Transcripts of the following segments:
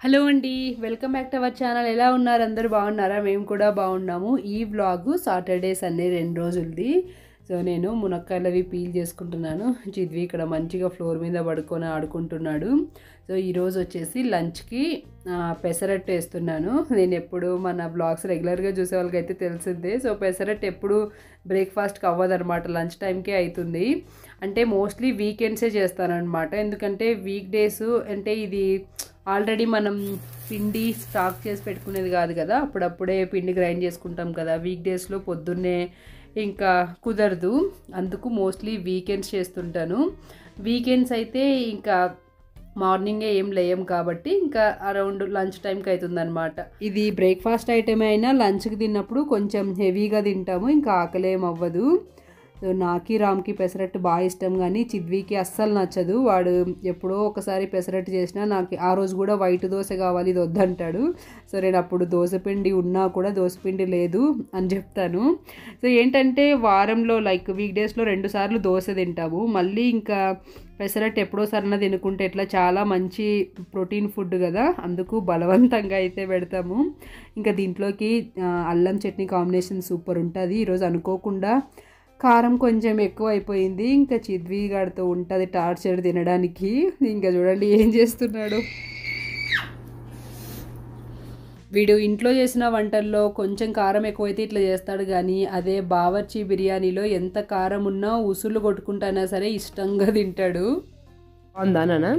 Hello అండి, welcome back to our channel. ఎలా ఉన్నారు? అందరూ బాగున్నారా? మేము కూడా బాగున్నాము. ఈ వ్లాగ్ సాటర్డే సండే 2 రోజులది. సో నేను మునక్కాయలవి పీల్ చేసుకుంటున్నాను. చిద్వి ఇక్కడ మంచిగా ఫ్లోర్ మీద పడుకొని ఆడుకుంటున్నాడు. సో ఈరోజు వచ్చేసి లంచ్కి పెసరట్టు వేస్తున్నాను. నేను ఎప్పుడు మన బ్లాగ్స్ రెగ్యులర్గా చూసే వాళ్ళకైతే తెలిసిందే. సో పెసరట్టు ఎప్పుడు బ్రేక్ఫాస్ట్కి అవ్వదనమాట, లంచ్ టైంకే అవుతుంది. అంటే మోస్ట్లీ వీకెండ్సే చేస్తానన్నమాట. ఎందుకంటే వీక్ డేస్ అంటే ఇది ఆల్రెడీ మనం పిండి స్టాక్ చేసి పెట్టుకునేది కాదు కదా, అప్పుడప్పుడే పిండి గ్రైండ్ చేసుకుంటాం కదా. వీక్ డేస్లో పొద్దున్నే ఇంకా కుదరదు, అందుకు మోస్ట్లీ వీకెండ్స్ చేస్తుంటాను. వీకెండ్స్ అయితే ఇంకా మార్నింగే ఏం లేయం కాబట్టి ఇంకా అరౌండ్ లంచ్ టైంకి అవుతుందన్నమాట. ఇది బ్రేక్ఫాస్ట్ ఐటమ్ అయినా లంచ్కి తిన్నప్పుడు కొంచెం హెవీగా తింటాము, ఇంకా ఆకలేం అవ్వదు. నాకి రామ్కి పెసరట్టు బాగా ఇష్టం, కానీ చిద్వికి అస్సలు నచ్చదు. వాడు ఎప్పుడో ఒకసారి పెసరట్టు చేసినా నాకు ఆ రోజు కూడా వైట్ దోశ కావాలి, ఇది వద్దంటాడు. సో నేను అప్పుడు దోశపిండి ఉన్నా కూడా దోశపిండి లేదు అని చెప్తాను. సో ఏంటంటే వారంలో లైక్ వీక్ డేస్లో 2 సార్లు దోశ తింటాము, మళ్ళీ ఇంకా పెసరట్టు ఎప్పుడో సరన తినుకుంటే ఎట్లా, చాలా మంచి ప్రోటీన్ ఫుడ్ కదా, అందుకు బలవంతంగా అయితే పెడతాము. ఇంకా దీంట్లోకి అల్లం చట్నీ కాంబినేషన్ సూపర్ ఉంటుంది. ఈరోజు అనుకోకుండా కారం కొంచెం ఎక్కువ అయిపోయింది. ఇంకా చిద్వి గాడితో ఉంటుంది టార్చర్ తినడానికి. ఇంకా చూడండి ఏం చేస్తున్నాడు వీడు. ఇంట్లో చేసిన వంటల్లో కొంచెం కారం ఎక్కువైతే ఇట్లా చేస్తాడు, కానీ అదే బావర్చి బిర్యానీలో ఎంత కారం ఉన్నా ఉసులు కొట్టుకుంటానా సరే ఇష్టంగా తింటాడు. బాగుందా నాన్న?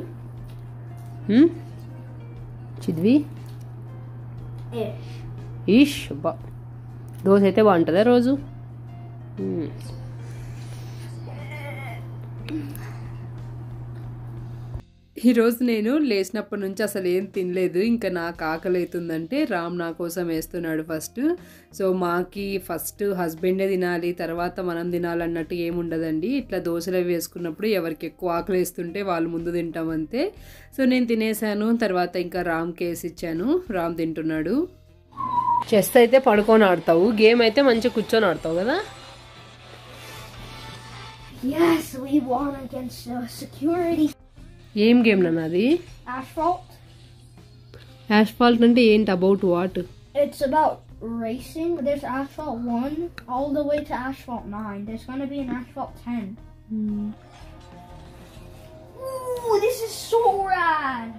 చిద్వి ఈష్ బా దోశ అయితే బాగుంటుందా రోజు? ఈరోజు నేను లేచినప్పటి నుంచి అసలు ఏం తినలేదు. ఇంకా నాకు ఆకలి అవుతుందంటే రామ్ నా కోసం వేస్తున్నాడు ఫస్ట్. సో మాకి ఫస్ట్ హస్బెండే తినాలి, తర్వాత మనం తినాలన్నట్టు ఏముండదండి. ఇట్లా దోశలు అవి వేసుకున్నప్పుడు ఎవరికి ఎక్కువ ఆకలి వేస్తుంటే వాళ్ళు ముందు తింటామంతే. సో నేను తినేసాను, తర్వాత ఇంకా రామ్కి వేసి ఇచ్చాను. రామ్ తింటున్నాడు. చెస్ అయితే పడుకొని ఆడతావు, గేమ్ అయితే మంచిగా కూర్చొని ఆడతావు కదా. Yes, we won against security. ఏం గేమ్ నాన్న అది? Asphalt. యాస్ఫాల్ట్ అంటే ఏంటి? About what? It's about racing. There's Asphalt 1 all the way to Asphalt 9. There's going to be an Asphalt 10. Ooh, this is so rad.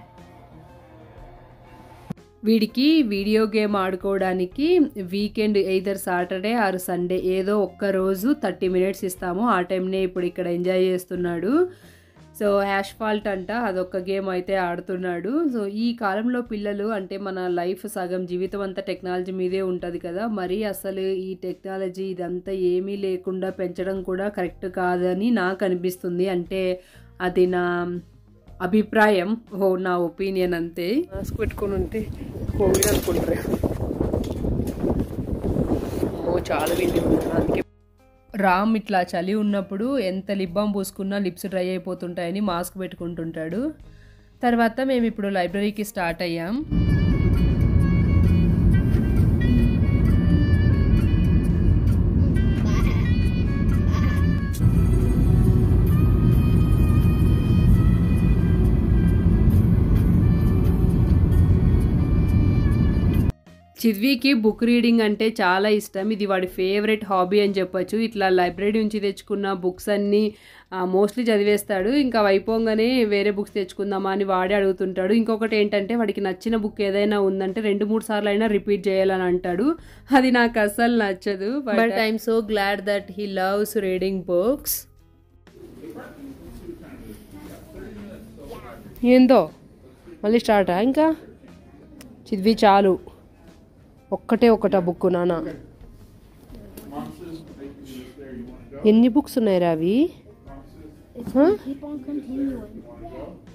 వీడికి video game ఆడుకోవడానికి weekend either Saturday or Sunday ఏదో ఒక్క రోజు 30 minutes ఇస్తాము. ఆ టైంనే ఇప్పుడు ఇక్కడ enjoy చేస్తున్నాడు. సో యాష్ఫాల్ట్ అంట, అదొక గేమ్ అయితే ఆడుతున్నాడు. సో ఈ కాలంలో పిల్లలు అంటే మన లైఫ్ సగం జీవితం అంతా టెక్నాలజీ మీదే ఉంటుంది కదా, మరి అసలు ఈ టెక్నాలజీ ఇదంతా ఏమీ లేకుండా పెంచడం కూడా కరెక్ట్ కాదని నాకు అనిపిస్తుంది. అంటే అది నా అభిప్రాయం, నా ఒపీనియన్ అంతే. మాస్క్ పెట్టుకొని ఉంటే కోవిడ్ అనుకుంటారు. చాలా విండి అందుకే రామ్ ఇట్లా చలి ఉన్నప్పుడు ఎంత లిప్ బామ్ పూసుకున్నా లిప్స్ డ్రై అయిపోతుంటాయని మాస్క్ పెట్టుకుంటుంటాడు. తర్వాత మేము ఇప్పుడు లైబ్రరీకి స్టార్ట్ అయ్యాం. చిద్వికి బుక్ రీడింగ్ అంటే చాలా ఇష్టం. ఇది వాడి ఫేవరెట్ హాబీ అని చెప్పొచ్చు. ఇట్లా లైబ్రరీ నుంచి తెచ్చుకున్న బుక్స్ అన్నీ మోస్ట్లీ చదివేస్తాడు. ఇంకా అయిపోగానే వేరే బుక్స్ తెచ్చుకుందామా అని వాడే అడుగుతుంటాడు. ఇంకొకటి ఏంటంటే వాడికి నచ్చిన బుక్ ఏదైనా ఉందంటే 2-3 సార్లు అయినా రిపీట్ చేయాలని అంటాడు. అది నాకు అస్సలు నచ్చదు. But I'm so glad that he loves reading books. ఏందో మళ్ళీ స్టార్టా? ఇంకా చిద్వి చాలు, ఒక్కటే ఒకట బుక్ నాన్న. ఎన్ని బుక్స్ ఉన్నాయి రావి?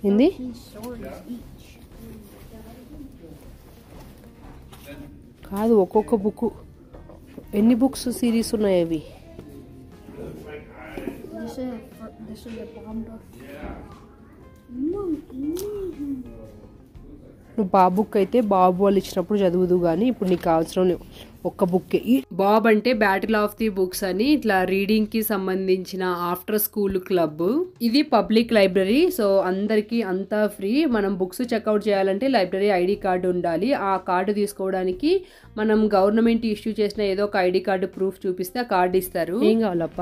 ఏంది? కాదు, ఒక్కొక్క బుక్. ఎన్ని బుక్స్ సిరీస్ ఉన్నాయి అవి? నువ్వు బాబుక్ అయితే బాబు వాళ్ళు ఇచ్చినప్పుడు చదువుదు, కానీ ఇప్పుడు నీకు అవసరం లేవు. ఒక్క బుక్. బాబ్ అంటే బ్యాటిల్ ఆఫ్ ది బుక్స్ అని ఇట్లా రీడింగ్ కి సంబంధించిన ఆఫ్టర్ స్కూల్ క్లబ్. ఇది పబ్లిక్ లైబ్రరీ, సో అందరికి అంతా ఫ్రీ. మనం బుక్స్ చెక్అవుట్ చేయాలంటే లైబ్రరీ ఐడి కార్డు ఉండాలి. ఆ కార్డు తీసుకోవడానికి మనం గవర్నమెంట్ ఇష్యూ చేసిన ఏదో ఒక ఐడి కార్డు ప్రూఫ్ చూపిస్తే ఆ కార్డు ఇస్తారు. ఏం కావాలప్ప?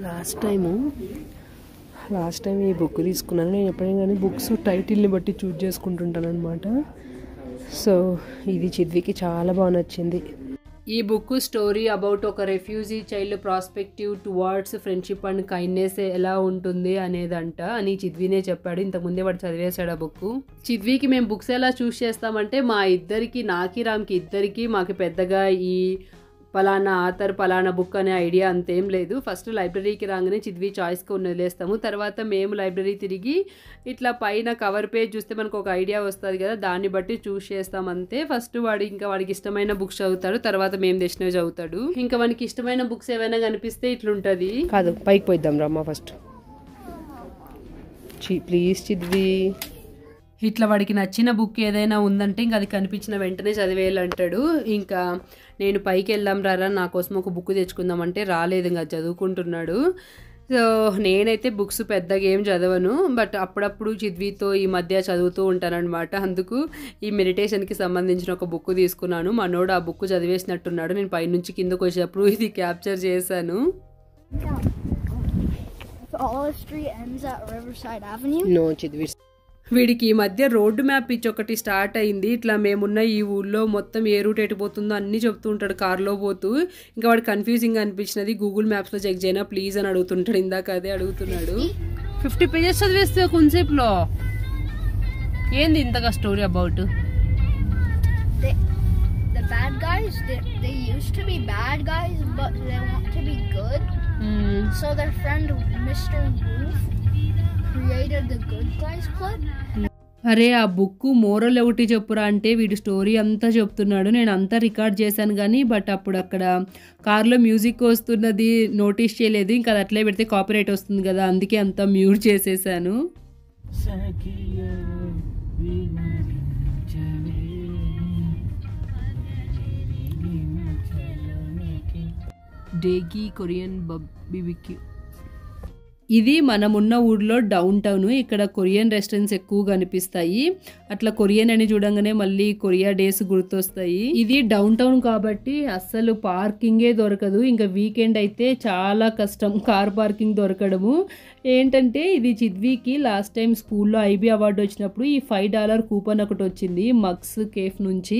లాస్ట్ టైం ఈ బుక్ తీసుకున్నాను. నేను ఎప్పుడైనా కానీ బుక్స్ టైటిల్ని బట్టి చూజ్ చేసుకుంటుంటాను అనమాట. సో ఇది చిద్వికి చాలా బాగా నచ్చింది. ఈ బుక్ స్టోరీ అబౌట్ ఒక refugee child prospective towards friendship and kindness ఎలా ఉంటుంది అనేదంట అని చిద్వినే చెప్పాడు. ఇంతకుముందే వాడు చదివేశాడు ఆ బుక్. చిద్వికి మేము బుక్స్ ఎలా చూస్ చేస్తామంటే మా ఇద్దరికి, నాకి రామ్కి ఇద్దరికి మాకు పెద్దగా ఈ పలానా ఆథర్ పలానా బుక్ అనే ఐడియా అంతేం లేదు. ఫస్ట్ లైబ్రరీకి రాగానే చిద్వి చాయిస్కి వదిలేస్తాము. తర్వాత మేము లైబ్రరీ తిరిగి ఇట్లా పైన కవర్ పేజ్ చూస్తే మనకు ఒక ఐడియా వస్తుంది కదా, దాన్ని బట్టి చూస్ చేస్తాం అంతే. ఫస్ట్ వాడికి ఇష్టమైన బుక్స్ చదువుతాడు, తర్వాత మేము తెచ్చినవి చదువుతాడు. ఇంకా వానికి ఇష్టమైన బుక్స్ ఏమైనా కనిపిస్తే ఇట్లుంటది. కాదు, పైకి పోయిద్దాం రమ్మా ఫస్ట్. ప్లీజ్ చిద్వి. ఇట్లా వాడికి నచ్చిన బుక్ ఏదైనా ఉందంటే ఇంకా అది కనిపించిన వెంటనే చదివేయాలంటాడు. ఇంకా నేను పైకి వెళ్దాం రారా నా కోసం ఒక బుక్ తెచ్చుకుందామంటే రాలేదు, ఇంకా చదువుకుంటున్నాడు. సో నేనైతే బుక్స్ పెద్దగా ఏం చదవను, బట్ అప్పుడప్పుడు చిద్వితో ఈ మధ్య చదువుతూ ఉంటానన్నమాట. అందుకు ఈ మెడిటేషన్కి సంబంధించిన ఒక బుక్ తీసుకున్నాను. మనోడు ఆ బుక్ చదివేసినట్టున్నాడు. నేను పైనుంచి కిందకు వచ్చేటప్పుడు ఇది క్యాప్చర్ చేశాను. నో చిద్వి, వీడికి ఈ మధ్య రోడ్డు మ్యాప్ ఇచ్చి ఒకటి స్టార్ట్ అయింది. ఇట్లా మేమున్న ఈ ఊళ్ళో మొత్తం ఏ రూట్ ఎటుపోతుందో అన్నీ చెప్తూ ఉంటాడు కార్లో పోతూ. ఇంకా వాడు కన్ఫ్యూజింగ్ అనిపించినది, గూగుల్ మ్యాప్స్లో చెక్ చేయనా ప్లీజ్ అని అడుగుతుంటాడు. ఇందాక అదే అడుగుతున్నాడు. 50 పేజెస్ చదివేస్తే కొంతసేపులో ఏంది ఇంతగా story about? The bad guys, they used to be bad guys, but they want to be good. So their friend Mr. Wolf created the Good Guys Club. అరే ఆ book moral ఒకటి చెప్పురా అంటే వీడు స్టోరీ అంతా చెప్తున్నాడు. నేను అంతా రికార్డ్ చేశాను కానీ బట్ అప్పుడు అక్కడ కార్లో మ్యూజిక్ వస్తున్నది నోటీస్ చేయలేదు. ఇంకా అది అట్లే పెడితే కాపీరైట్ వస్తుంది కదా, అందుకే అంతా మ్యూట్ చేసేసాను. డేగి కొరియన్ బీబీక్యూ. ఇది మనమున్న ఊర్లో డౌన్ టౌన్. ఇక్కడ కొరియన్ రెస్టారెంట్స్ ఎక్కువ కనిపిస్తాయి. అట్లా కొరియన్ అని చూడంగానే మళ్ళీ కొరియా డేస్ గుర్తొస్తాయి. ఇది డౌన్ టౌన్ కాబట్టి అస్సలు పార్కింగే దొరకదు. ఇంకా వీకెండ్ అయితే చాలా కష్టం కార్ పార్కింగ్ దొరకడము. ఏంటంటే ఇది చిద్వికి లాస్ట్ టైం స్కూల్లో ఐబీ అవార్డు వచ్చినప్పుడు ఈ $5 కూపన్ ఒకటి వచ్చింది మగ్స్ కేఫ్ నుంచి.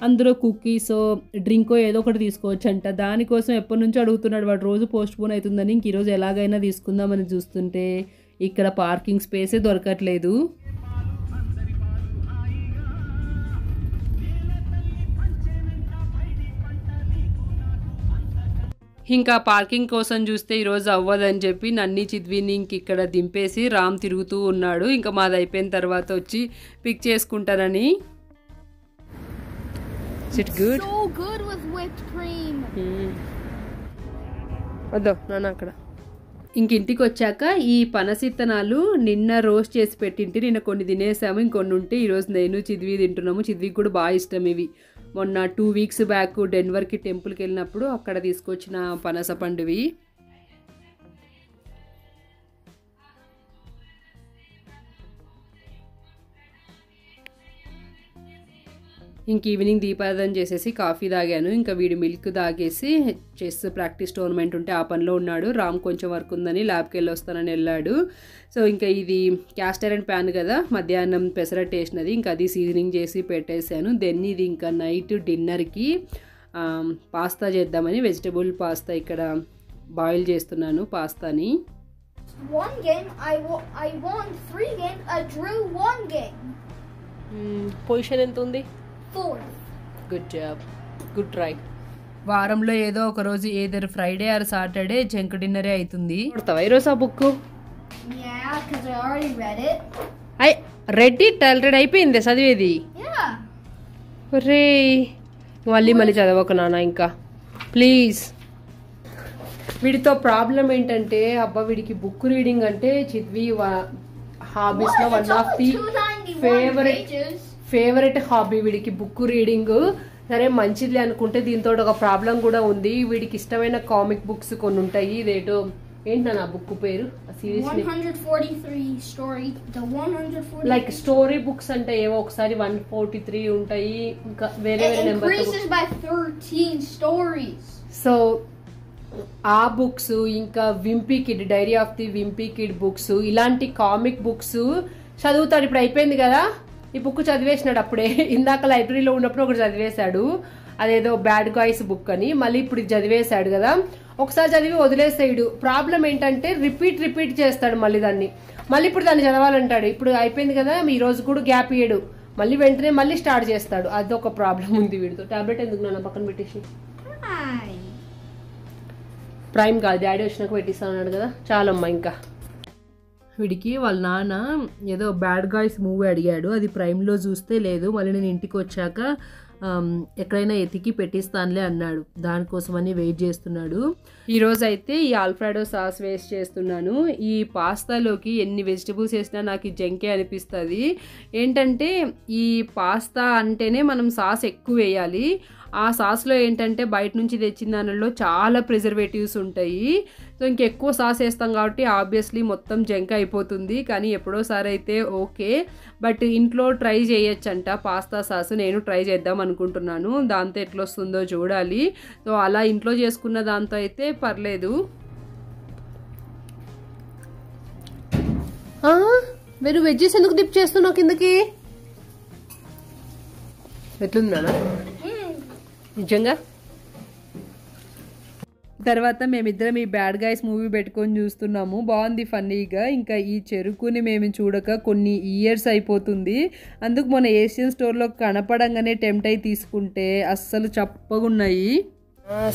అందులో కుకీసో డ్రింకో ఏదో ఒకటి తీసుకోవచ్చు అంట. దానికోసం ఎప్పటి నుంచో అడుగుతున్నాడు వాడు. రోజు పోస్ట్ పోన్ అవుతుందని ఇంక ఈరోజు ఎలాగైనా తీసుకుందామని చూస్తుంటే ఇక్కడ పార్కింగ్ స్పేసే దొరకట్లేదు. ఇంకా పార్కింగ్ కోసం చూస్తే ఈరోజు అవ్వదని చెప్పి నన్ని చిద్విని ఇంక ఇక్కడ దింపేసి రామ్ తిరుగుతూ ఉన్నాడు. ఇంకా మాది అయిపోయిన తర్వాత వచ్చి పిక్ చేసుకుంటానని. It good? So good with whipped cream. వద్దా నాన్న అక్కడ. ఇంక ఇంటికి వచ్చాక ఈ పనసిత్తనాలు నిన్న రోస్ట్ చేసి పెట్టింటి. నిన్న కొన్ని తినేసాము, ఇంకొన్ని ఉంటే ఈరోజు నేను చిద్వి తింటున్నాము. చిద్వికి కూడా బాగా ఇష్టం ఇవి. మొన్న 2 weeks బ్యాక్ డెన్వర్కి టెంపుల్కి వెళ్ళినప్పుడు అక్కడ తీసుకొచ్చిన పనస పండువి. ఇంక ఈవినింగ్ దీపారాధన చేసేసి కాఫీ తాగాను. ఇంకా వీడు మిల్క్ తాగేసి చెస్ ప్రాక్టీస్ టోర్నమెంట్ ఉంటే ఆ పనిలో ఉన్నాడు. రామ్ కొంచెం వర్క్ ఉందని ల్యాబ్కి వెళ్ళి వస్తానని వెళ్ళాడు. సో ఇంకా ఇది క్యాస్ట్ ఐరన్ ప్యాన్ కదా, మధ్యాహ్నం పెసరట్టు వేసినది. ఇంకా అది సీజనింగ్ చేసి పెట్టేశాను. దెన్ ఇది ఇంకా నైట్ డిన్నర్కి పాస్తా చేద్దామని వెజిటబుల్ పాస్తా ఇక్కడ బాయిల్ చేస్తున్నాను పాస్తాని. One game, I won 3 games, I drew 1 game. Position ఎంత ఉంది? 4th. Good job, good try. వారంలో ఏదో ఒక రోజు either Friday or Saturday junk డిన్నరే అవుతుంది. కొడతావా ఈరోజు ఆ book? Yeah, because I already read it. Read it already అయిపోయింది చదివేది. Yeah. రే మళ్ళీ చదవకు నాన్న ఇంకా ప్లీజ్. వీడితో ప్రాబ్లం ఏంటంటే అబ్బా వీడికి బుక్ రీడింగ్ అంటే చిద్వి హాబీస్ లో one of the favourite hobby వీడికి బుక్ రీడింగ్. సరే మంచిది అనుకుంటే దీంతో ఒక ప్రాబ్లం కూడా ఉంది. వీడికి ఇష్టమైన కామిక్ బుక్స్ కొన్ని ఉంటాయి. ఇదేటో ఏంటి నా బుక్ పేరు series 143 story the 143 like story books అంటే ఏవో ఒకసారి 143 ఉంటాయి, ఇంకా వేరే వేరే number increases by 13 stories. So ఆ బుక్స్ ఇంకా wimpy kid diary of the wimpy kid books ఇలాంటి కామిక్ బుక్స్ చదువుతాడు. ఇప్పుడు అయిపోయింది కదా ఈ బుక్ చదివేసినాడు అప్పుడే. ఇందాక లైబ్రరీలో ఉన్నప్పుడు ఒకటి చదివేశాడు, అదేదో బ్యాడ్ గాయ్స్ బుక్ అని. మళ్ళీ ఇప్పుడు చదివేశాడు కదా, ఒకసారి చదివి వదిలేసాడు. ప్రాబ్లం ఏంటంటే రిపీట్ చేస్తాడు మళ్ళీ దాన్ని. మళ్ళీ ఇప్పుడు దాన్ని చదవాలంటాడు. ఇప్పుడు అయిపోయింది కదా ఈ రోజు కూడా గ్యాప్ ఇయ్యడు, మళ్ళీ వెంటనే మళ్ళీ స్టార్ట్ చేస్తాడు. అదొక ప్రాబ్లం ఉంది వీడితో. టాబ్లెట్ ఎందుకు నాన్న పక్కన పెట్టేసి? ప్రైమ్ కాదు, డాడీ వచ్చినాక పెట్టిస్తాను అన్నాడు కదా, చాలమ్మా. ఇంకా వీడికి వాళ్ళ నాన్న ఏదో బ్యాడ్ గాయ్స్ మూవీ అడిగాడు, అది ప్రైమ్లో చూస్తే లేదు. మళ్ళీ నేను ఇంటికి వచ్చాక ఎక్కడైనా ఎతికి పెట్టిస్తానులే అన్నాడు. దానికోసమని వెయిట్ చేస్తున్నాడు. ఈరోజు అయితే ఈ ఆల్ఫ్రాడో సాస్ వేస్ట్ చేస్తున్నాను. ఈ పాస్తాలోకి ఎన్ని వెజిటబుల్స్ వేసినా నాకు ఈ జంకే అనిపిస్తుంది. ఏంటంటే ఈ పాస్తా అంటేనే మనం సాస్ ఎక్కువ వేయాలి. ఆ సాస్లో ఏంటంటే బయట నుంచి తెచ్చిన దానిలో చాలా ప్రిజర్వేటివ్స్ ఉంటాయి. సో ఇంకెక్కువ సాస్ వేస్తాం కాబట్టి ఆబ్వియస్లీ మొత్తం జంక్ అయిపోతుంది. కానీ ఎప్పుడోసారి అయితే ఓకే, బట్ ఇంట్లో ట్రై చేయొచ్చంట పాస్తా సాస్. నేను ట్రై చేద్దాం అనుకుంటున్నాను, దాంతో ఎట్లా వస్తుందో చూడాలి. సో అలా ఇంట్లో చేసుకున్న దాంతో అయితే పర్లేదు. మీరు వెజ్జెస్ ఎందుకు డిప్ చేస్తున్నావు కిందకి? ఎట్లుందా నిజంగా? తర్వాత మేమిద్దరం ఈ బ్యాడ్ గైస్ మూవీ పెట్టుకొని చూస్తున్నాము. బాగుంది ఫన్నీగా. ఇంకా ఈ చెరుకుని మేము చూడక కొన్ని ఇయర్స్ అయిపోతుంది. అందుకు మన ఏషియన్ స్టోర్లో కనపడంగానే టెంప్ట్ అయి తీసుకుంటే అస్సలు చప్పగున్నాయి.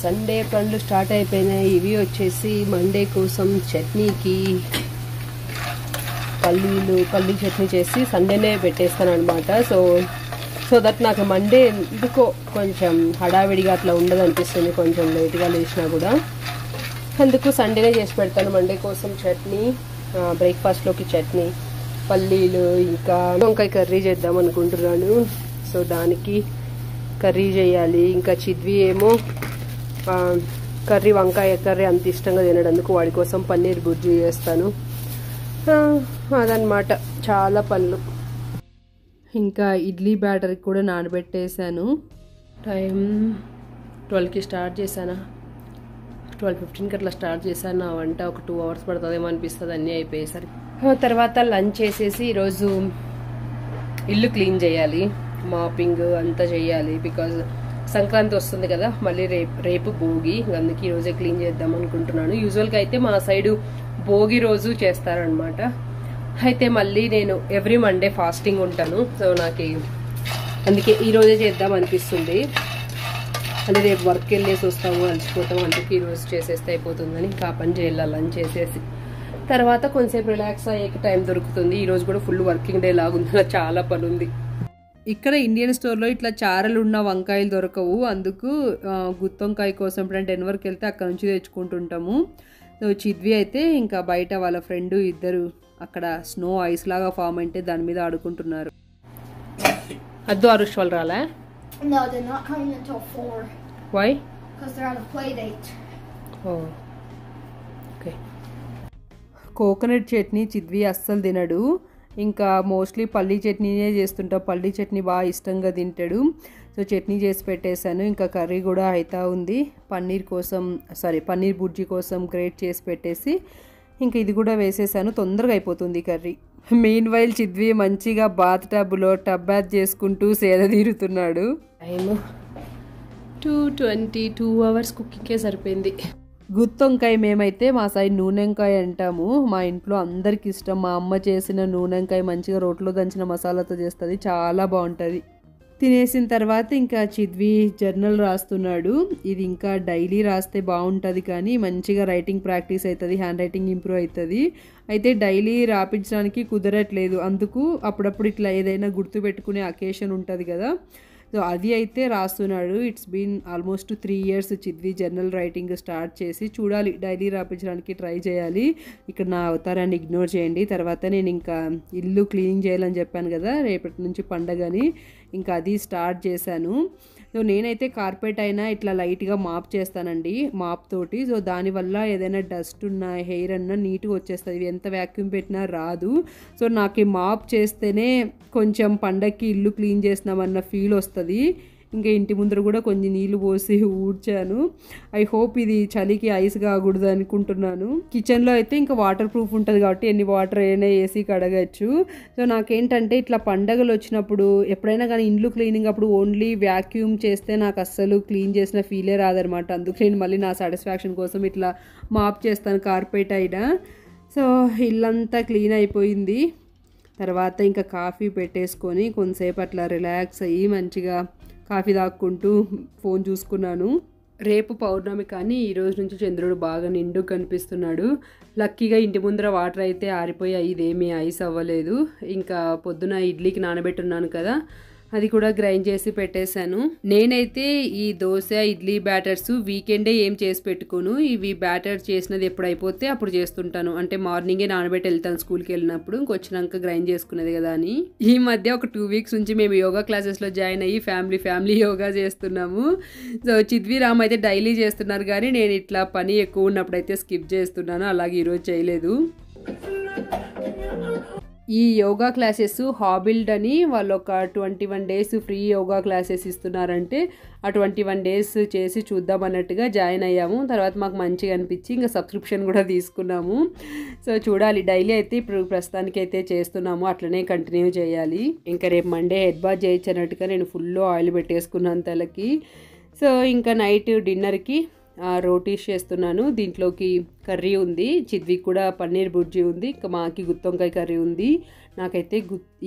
సండే పండ్లు స్టార్ట్ అయిపోయినాయి. ఇవి వచ్చేసి మండే కోసం చట్నీకి పల్లీ చట్నీ చేసి సండేనే పెట్టేస్తాను అనమాట. సో దట్ నాకు మండే ఎందుకో కొంచెం హడావిడిగా అట్లా ఉండదు అనిపిస్తుంది, కొంచెం లేట్గా లేచినా కూడా. అందుకు సండేనే చేసి పెడతాను మండే కోసం చట్నీ. బ్రేక్ఫాస్ట్లోకి చట్నీ, పల్లీలు, ఇంకా వంకాయ కర్రీ చేద్దాం అనుకుంటున్నాను. సో దానికి కర్రీ చేయాలి. ఇంకా చిద్వి ఏమో వంకాయ కర్రీ అంత ఇష్టంగా తినడు, అందుకు వాడి కోసం పన్నీర్ బుర్జీ చేస్తాను. అదనమాట చాలా పనులు. ఇంకా ఇడ్లీ బ్యాటర్కి కూడా నానబెట్టేసాను. టైం 12కి స్టార్ట్ చేశానా, 12:15కి అట్లా స్టార్ట్ చేశాను. నా వంట ఒక 2 hours పడుతుందేమో అనిపిస్తుంది అన్నీ అయిపోయేసరికి. తర్వాత లంచ్ చేసేసి ఈరోజు ఇల్లు క్లీన్ చేయాలి, మాపింగ్ అంతా చేయాలి. బికాజ్ సంక్రాంతి వస్తుంది కదా, మళ్ళీ రేపు భోగి, అందుకే ఈరోజే క్లీన్ చేద్దాం అనుకుంటున్నాను. యూజువల్గా అయితే మా సైడు భోగి రోజు చేస్తారనమాట. అయితే మళ్ళీ నేను ఎవ్రీ మండే ఫాస్టింగ్ ఉంటాను. సో నాకు అందుకే ఈరోజే చేద్దాం అనిపిస్తుంది. అంటే రేపు వర్క్ వెళ్ళేసి వస్తాము, అలసిపోతాము, అందుకే ఈరోజు చేసేస్తే అయిపోతుందని ఇంకా పని చేయాలి. లంచ్ చేసేసి తర్వాత కొంచెంసేపు రిలాక్స్ అయ్యే టైం దొరుకుతుంది. ఈరోజు కూడా ఫుల్ వర్కింగ్ డే లాగుంది, చాలా పని ఉంది. ఇక్కడ ఇండియన్ స్టోర్లో ఇట్లా చారలు ఉన్న వంకాయలు దొరకవు, అందుకు గుత్తొంకాయ కోసం ఇప్పుడు డెన్వర్కి వెళ్తే అక్కడ నుంచి తెచ్చుకుంటుంటాము. సో చిద్వి అయితే ఇంకా బయట వాళ్ళ ఫ్రెండ్ ఇద్దరు అక్కడ స్నో ఐస్ లాగా ఫామ్ అంటే దాని మీద ఆడుకుంటున్నారు. అద్దు ఆరుష్ వాళ్ళు రాలే? No, they're not coming until 4. Why? Because they're on a play date. Oh. Okay. Coconut chutney Chidvi అస్సలు తినడు. ఇంకా మోస్ట్లీ పల్లీ చట్నీనే చేస్తుంటా. పల్లీ చట్నీ బాగా ఇష్టంగా తింటాడు. సో చట్నీ చేసి పెట్టేశాను. ఇంకా కర్రీ కూడా అవుతా ఉంది. పన్నీర్ బుర్జీ కోసం గ్రేట్ చేసి పెట్టేసి ఇంకా ఇది కూడా వేసేసాను. తొందరగా అయిపోతుంది కర్రీ. మెయిన్ వైల్ చిద్వి మంచిగా బాత్ టబ్లో టబ్ బాత్ చేసుకుంటూ సేద తీరుతున్నాడు. టైమ్ 2:20, 2 hours కుకింగ్కే సరిపోయింది. గుత్తొంకాయ మేమైతే మా సైడ్ నూనెంకాయ అంటాము. మా ఇంట్లో అందరికి ఇష్టం. మా అమ్మ చేసిన నూనెంకాయ మంచిగా రోట్లో దంచిన మసాలాతో చేస్తుంది, చాలా బాగుంటుంది. తినేసిన తర్వాత ఇంకా చిద్వి జర్నల్ రాస్తున్నాడు. ఇది ఇంకా డైలీ రాస్తే బాగుంటుంది, కానీ మంచిగా రైటింగ్ ప్రాక్టీస్ అవుతుంది, హ్యాండ్ రైటింగ్ ఇంప్రూవ్ అవుతుంది. అయితే డైలీ రాపించడానికి కుదరట్లేదు. అందుకు అప్పుడప్పుడు ఇట్లా ఏదైనా గుర్తుపెట్టుకునే అకేషన్ ఉంటుంది కదా, సో అది అయితే రాస్తున్నాడు. ఇట్స్ బీన్ ఆల్మోస్ట్ 3 years చిద్వి జర్నల్ రైటింగ్ స్టార్ట్ చేసి. చూడాలి, డైలీ రాపించడానికి ట్రై చేయాలి. ఇక్కడ నా అవతారాన్ని ఇగ్నోర్ చేయండి. తర్వాత నేను ఇంకా ఇల్లు క్లీనింగ్ చేయాలని చెప్పాను కదా, రేపటి నుంచి పండగని, ఇంకా అది స్టార్ట్ చేశాను. సో నేనైతే కార్పెట్ అయినా ఇట్లా లైట్గా మాప్ చేస్తానండి, మాప్ తోటి. సో దానివల్ల ఏదైనా డస్ట్ ఉన్న హెయిర్ అన్నా నీట్గా వచ్చేస్తుంది, ఎంత వ్యాక్యూమ్ పెట్టినా రాదు. సో నాకు ఈ మాప్ చేస్తేనే కొంచెం పండగకి ఇల్లు క్లీన్ చేసినామన్న ఫీల్ వస్తుంది. ఇంకా ఇంటి ముందర కూడా కొన్ని నీళ్లు పోసి ఊడ్చాను. ఐ హోప్ ఇది చలికి ఐస్ కాకూడదు అనుకుంటున్నాను. కిచెన్లో అయితే ఇంకా వాటర్ ప్రూఫ్ ఉంటుంది కాబట్టి ఎన్ని వాటర్ అయినా వేసి కడగచ్చు. సో నాకేంటంటే ఇట్లా పండగలు వచ్చినప్పుడు ఎప్పుడైనా కానీ ఇండ్లు క్లీనింగ్ అప్పుడు ఓన్లీ వ్యాక్యూమ్ చేస్తే నాకు అస్సలు క్లీన్ చేసిన ఫీలే రాదనమాట. అందుకు నేను మళ్ళీ నా సాటిస్ఫాక్షన్ కోసం ఇట్లా మాప్ చేస్తాను కార్పెట్ అయినా. సో ఇల్లంతా క్లీన్ అయిపోయింది. తర్వాత ఇంకా కాఫీ పెట్టేసుకొని కొంతసేపు అట్లా రిలాక్స్ అయ్యి మంచిగా కాఫీ తాక్కుంటూ ఫోన్ చూసుకున్నాను. రేపు పౌర్ణమి కానీ ఈరోజు నుంచి చంద్రుడు బాగా నిండు కనిపిస్తున్నాడు. లక్కీగా ఇంటి ముందర వాటర్ అయితే ఆరిపోయాయి, ఇదేమీ ఐస్ అవ్వలేదు. ఇంకా పొద్దున ఇడ్లీకి నానబెట్టున్నాను కదా, అది కూడా గ్రైండ్ చేసి పెట్టేశాను. నేనైతే ఈ దోశ ఇడ్లీ బ్యాటర్స్ వీకెండే ఏం చేసి పెట్టుకోను. ఇవి బ్యాటర్ చేసినది ఎప్పుడు అయిపోతే అప్పుడు చేస్తుంటాను. అంటే మార్నింగే నానబెట్టి వెళ్తాను స్కూల్కి వెళ్ళినప్పుడు, ఇంకొచ్చినాక గ్రైండ్ చేసుకునేది కదా అని. ఈ మధ్య ఒక 2 weeks నుంచి మేము యోగా క్లాసెస్లో జాయిన్ అయ్యి ఫ్యామిలీ యోగా చేస్తున్నాము. సో చిద్వి రామ్ అయితే డైలీ చేస్తున్నారు కానీ నేను ఇట్లా పని ఎక్కువ ఉన్నప్పుడు అయితే స్కిప్ చేస్తున్నాను. అలాగే ఈరోజు చేయలేదు. ఈ యోగా క్లాసెస్ హాబిల్డ్ అని వాళ్ళు ఒక 21 days ఫ్రీ యోగా క్లాసెస్ ఇస్తున్నారంటే ఆ 21 days చేసి చూద్దాం అన్నట్టుగా జాయిన్ అయ్యాము. తర్వాత మాకు మంచిగా అనిపించి ఇంకా సబ్స్క్రిప్షన్ కూడా తీసుకున్నాము. సో చూడాలి, డైలీ అయితే ఇప్పుడు ప్రస్తుతానికి అయితే చేస్తున్నాము, అట్లనే కంటిన్యూ చేయాలి. ఇంకా రేపు మండే హెడ్ బాత్ చేయొచ్చు అన్నట్టుగా నేను ఫుల్ ఆయిల్ పెట్టేసుకున్నాను తలకి. సో ఇంకా నైట్ డిన్నర్కి రోటీస్ చేస్తున్నాను. దీంట్లోకి కర్రీ ఉంది, చిద్వికి కూడా పన్నీర్ బుర్జీ ఉంది, ఇంకా మాకి గుత్తొంకాయ కర్రీ ఉంది. నాకైతే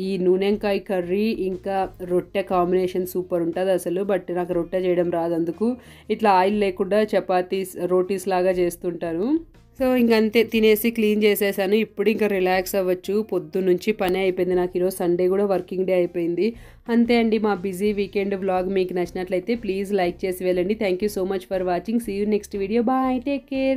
ఈ నూనెంకాయ కర్రీ ఇంకా రొట్టె కాంబినేషన్ సూపర్ ఉంటుంది అసలు. బట్ నాకు రొట్టె చేయడం రాదు, అందుకు ఇట్లా ఆయిల్ లేకుండా చపాతీస్ రోటీస్ లాగా చేస్తుంటాను. సో ఇంకంతే తినేసి క్లీన్ చేసేసాను. ఇప్పుడు ఇంకా రిలాక్స్ అవ్వచ్చు. పొద్దున్న నుంచి పని అయిపోయింది నాకు. ఈరోజు సండే కూడా వర్కింగ్ డే అయిపోయింది. అంతే అండి మా బిజీ వీకెండ్ వ్లాగ్. మీకు నచ్చినట్లయితే ప్లీజ్ లైక్ చేసి వెళ్ళండి. Thank you so much for watching. See you next video. Bye, take care.